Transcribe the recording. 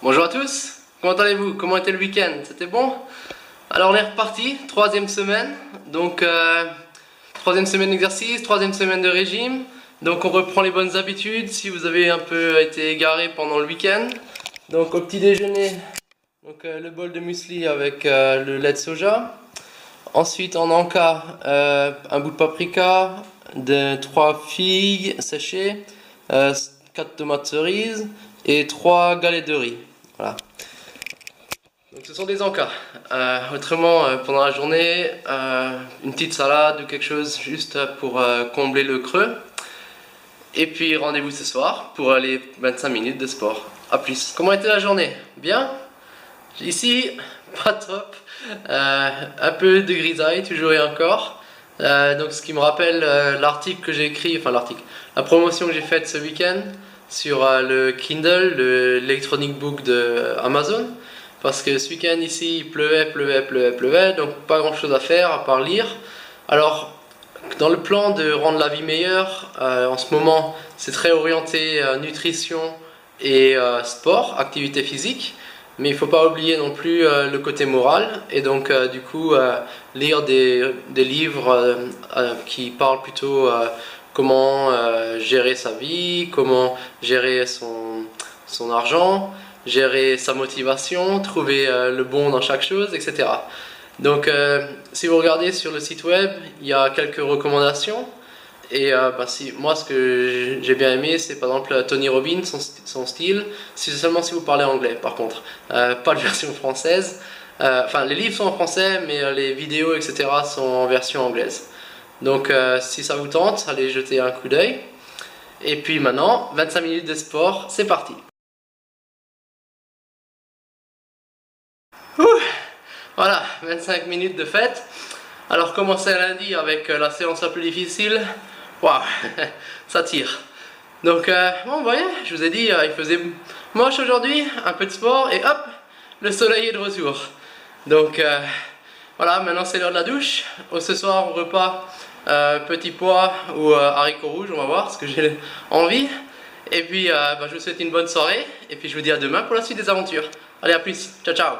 Bonjour à tous, comment allez-vous? Comment était le week-end? C'était bon? Alors on est reparti, troisième semaine, donc troisième semaine d'exercice, troisième semaine de régime, donc on reprend les bonnes habitudes si vous avez un peu été égaré pendant le week-end. Donc au petit déjeuner, donc, le bol de muesli avec le lait de soja. Ensuite en encas, un bout de paprika, 3 figues séchées, 4 tomates cerises et 3 galettes de riz. Voilà. Donc ce sont des encas. Autrement, pendant la journée, une petite salade ou quelque chose juste pour combler le creux. Et puis rendez-vous ce soir pour les 25 minutes de sport. A plus. Comment était la journée? Bien? Ici, pas top. Un peu de grisaille, toujours et encore. Donc ce qui me rappelle l'article que j'ai écrit, enfin l'article, la promotion que j'ai faite ce week-end sur le Kindle, l'electronic book de Amazon. Parce que ce week-end ici, il pleuvait, donc pas grand chose à faire à part lire. Alors, dans le plan de rendre la vie meilleure, en ce moment, c'est très orienté nutrition et sport, activité physique. Mais il ne faut pas oublier non plus le côté moral. Et donc, du coup, lire des livres qui parlent plutôt comment gérer sa vie, comment gérer son argent, gérer sa motivation, trouver le bon dans chaque chose, etc. Donc, si vous regardez sur le site web, il y a quelques recommandations. Et moi, ce que j'ai bien aimé, c'est par exemple Tony Robbins, son style. C'est seulement si vous parlez anglais, par contre. Pas de version française. Enfin, les livres sont en français, mais les vidéos, etc. sont en version anglaise. Donc, si ça vous tente, allez jeter un coup d'œil. Et puis maintenant, 25 minutes de sport, c'est parti. Ouh, voilà, 25 minutes de fête. Alors commencer lundi avec la séance la plus difficile, waouh, ça tire. Donc bon, vous voyez, je vous ai dit, il faisait moche aujourd'hui, un peu de sport et hop, le soleil est de retour. Donc voilà, maintenant c'est l'heure de la douche. Ce soir au repas, petits pois ou haricots rouges, on va voir ce que j'ai envie. Et puis je vous souhaite une bonne soirée et puis je vous dis à demain pour la suite des aventures. Allez, à plus, ciao ciao.